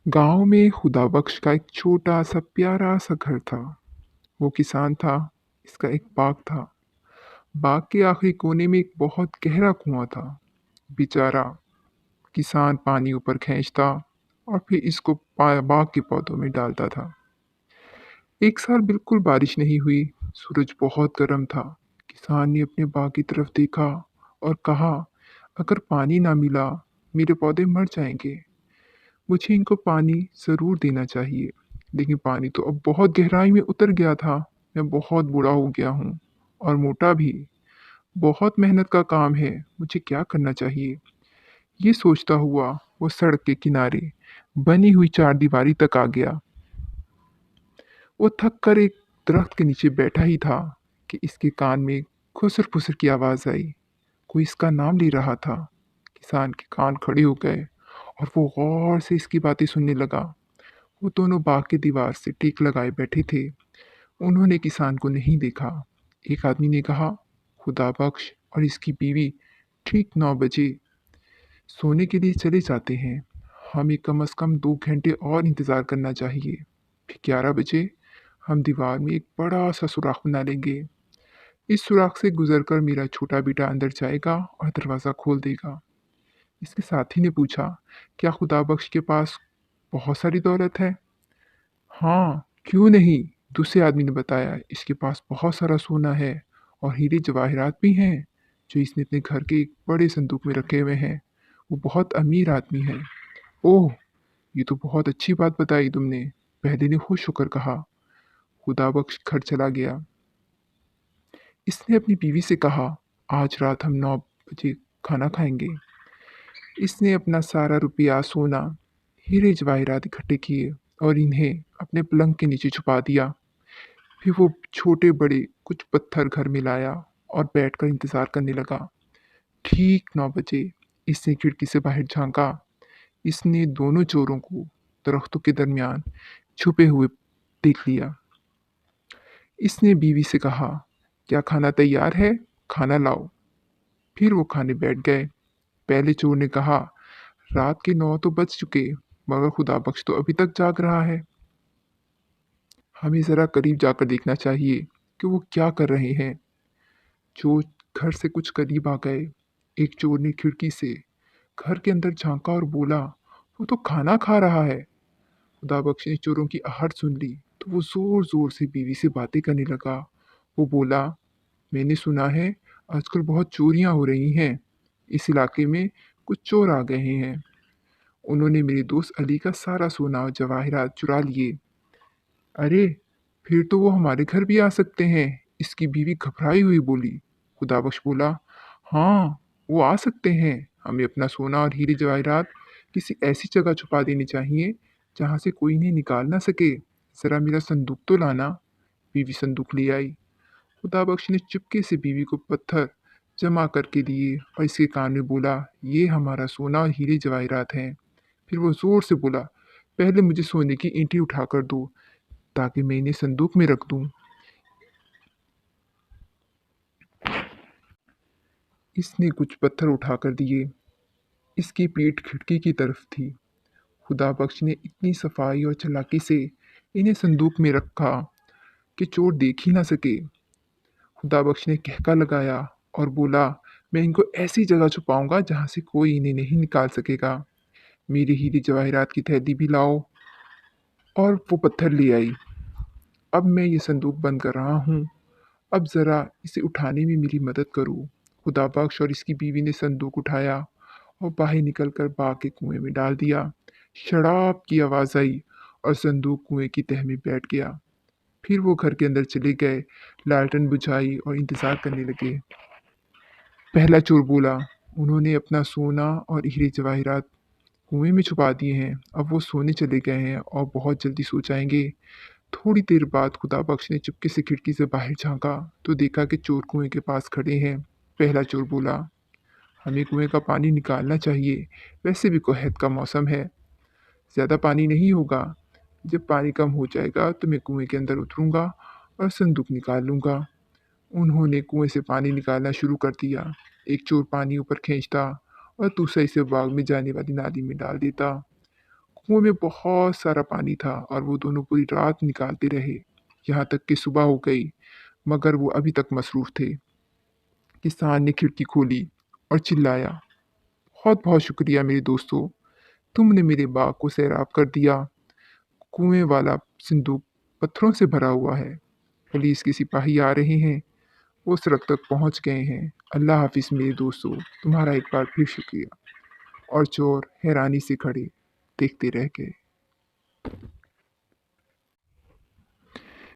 गांव में खुदाबख्श का एक छोटा सा प्यारा सा घर था। वो किसान था। इसका एक बाग था। बाग के आखिरी कोने में एक बहुत गहरा कुआं था। बेचारा किसान पानी ऊपर खींचता और फिर इसको बाग के पौधों में डालता था। एक साल बिल्कुल बारिश नहीं हुई। सूरज बहुत गर्म था। किसान ने अपने बाग की तरफ देखा और कहा, अगर पानी ना मिला, मेरे पौधे मर जाएंगे। मुझे इनको पानी ज़रूर देना चाहिए, लेकिन पानी तो अब बहुत गहराई में उतर गया था। मैं बहुत बूढ़ा हो गया हूँ और मोटा भी। बहुत मेहनत का काम है, मुझे क्या करना चाहिए? ये सोचता हुआ वो सड़क के किनारे बनी हुई चारदीवारी तक आ गया। वो थक कर एक दरख्त के नीचे बैठा ही था कि इसके कान में खुसर फुसर की आवाज़ आई। कोई इसका नाम ले रहा था। किसान के कान खड़े हो गए और वो गौर से इसकी बातें सुनने लगा। वो दोनों बाग की दीवार से टेक लगाए बैठे थे। उन्होंने किसान को नहीं देखा। एक आदमी ने कहा, खुदा बख्श और इसकी बीवी ठीक 9 बजे सोने के लिए चले जाते हैं। हमें कम से कम 2 घंटे और इंतज़ार करना चाहिए। फिर 11 बजे हम दीवार में एक बड़ा सा सुराख बना लेंगे। इस सुराख से गुजरकर मेरा छोटा बेटा अंदर जाएगा और दरवाज़ा खोल देगा। इसके साथी ने पूछा, क्या खुदा बख्श के पास बहुत सारी दौलत है? हाँ, क्यों नहीं? दूसरे आदमी ने बताया, इसके पास बहुत सारा सोना है और हीरे जवाहरात भी हैं, जो इसने अपने घर के एक बड़े संदूक में रखे हुए हैं। वो बहुत अमीर आदमी है। ओह! ये तो बहुत अच्छी बात बताई तुमने, पहले ने खुश होकर कहा। खुदाबख्श घर चला गया। इसने अपनी बीवी से कहा, आज रात हम 9 बजे खाना खाएंगे। इसने अपना सारा रुपया, सोना, हीरे जवाहरात इकट्ठे किए और इन्हें अपने पलंग के नीचे छुपा दिया। फिर वो छोटे बड़े कुछ पत्थर घर में लाया और बैठकर इंतज़ार करने लगा। ठीक 9 बजे इसने खिड़की से बाहर झांका। इसने दोनों चोरों को दरख्तों के दरमियान छुपे हुए देख लिया। इसने बीवी से कहा, क्या खाना तैयार है? खाना लाओ। फिर वो खाने बैठ गए। पहले चोर ने कहा, रात के 9 तो बज चुके, मगर खुदा बख्श तो अभी तक जाग रहा है। हमें ज़रा करीब जाकर देखना चाहिए कि वो क्या कर रहे हैं। चोर घर से कुछ करीब आ गए। एक चोर ने खिड़की से घर के अंदर झांका और बोला, वो तो खाना खा रहा है। खुदाबख्श ने चोरों की आहट सुन ली तो वो जोर जोर से बीवी से बातें करने लगा। वो बोला, मैंने सुना है आजकल बहुत चोरियां हो रही हैं। इस इलाके में कुछ चोर आ गए हैं। उन्होंने मेरे दोस्त अली का सारा सोना और जवाहरात चुरा लिए। अरे, फिर तो वो हमारे घर भी आ सकते हैं। इसकी बीवी घबराई हुई बोली। खुदाबख्श बोला, हाँ, वो आ सकते हैं। हमें अपना सोना और हीरे जवाहरात किसी ऐसी जगह छुपा देने चाहिए जहाँ से कोई इन्हें निकाल ना सके। ज़रा मेरा संदूक तो लाना। बीवी संदूक ले आई। खुदाबख्श ने चुपके से बीवी को पत्थर जमा करके दिए और इसके कान में बोला, ये हमारा सोना और हीरे जवाहरात हैं। फिर वो जोर से बोला, पहले मुझे सोने की ईंटें उठाकर दो ताकि मैं इन्हें संदूक में रख दूं। इसने कुछ पत्थर उठाकर दिए। इसकी पीठ खिड़की की तरफ थी। खुदा बख्श ने इतनी सफाई और चालाकी से इन्हें संदूक में रखा कि चोर देख ही ना सके। खुदा बख्श ने कहका लगाया और बोला, मैं इनको ऐसी जगह छुपाऊंगा जहां से कोई इन्हें नहीं निकाल सकेगा। मेरे हीरे जवाहरात की थैली भी लाओ। और वो पत्थर ले आई। अब मैं ये संदूक बंद कर रहा हूँ। अब ज़रा इसे उठाने में मेरी मदद करो। खुदा बख्श और इसकी बीवी ने संदूक उठाया और बाहर निकलकर बाग के कुएं में डाल दिया। शराब की आवाज़ आई और संदूक कुएं की तह में बैठ गया। फिर वो घर के अंदर चले गए, लालटेन बुझाई और इंतज़ार करने लगे। पहला चोर बोला, उन्होंने अपना सोना और हीरे जवाहरात कुएं में छुपा दिए हैं। अब वो सोने चले गए हैं और बहुत जल्दी सो जाएंगे। थोड़ी देर बाद खुदा बख्श ने चुपके से खिड़की से बाहर झांका तो देखा कि चोर कुएं के पास खड़े हैं। पहला चोर बोला, हमें कुएं का पानी निकालना चाहिए। वैसे भी कोहत का मौसम है, ज़्यादा पानी नहीं होगा। जब पानी कम हो जाएगा तो मैं कुएं के अंदर उतरूंगा और संदूक निकाल लूंगा। उन्होंने कुएं से पानी निकालना शुरू कर दिया। एक चोर पानी ऊपर खींचता और दूसरा इसे बाग में जाने वाली नाली में डाल देता। कुएँ में बहुत सारा पानी था और वो दोनों पूरी रात निकालते रहे, यहाँ तक कि सुबह हो गई, मगर वो अभी तक मसरूफ़ थे। किसान ने खिड़की खोली और चिल्लाया, बहुत-बहुत शुक्रिया मेरे दोस्तों, तुमने मेरे बाग को सैराब कर दिया। कुएँ वाला संदूक पत्थरों से भरा हुआ है। पुलिस के सिपाही आ रहे हैं, वो सड़क तक पहुँच गए हैं। अल्लाह हाफ़िज़ मेरे दोस्तों, तुम्हारा एक बार फिर शुक्रिया। और चोर हैरानी से खड़े देखते रह गए।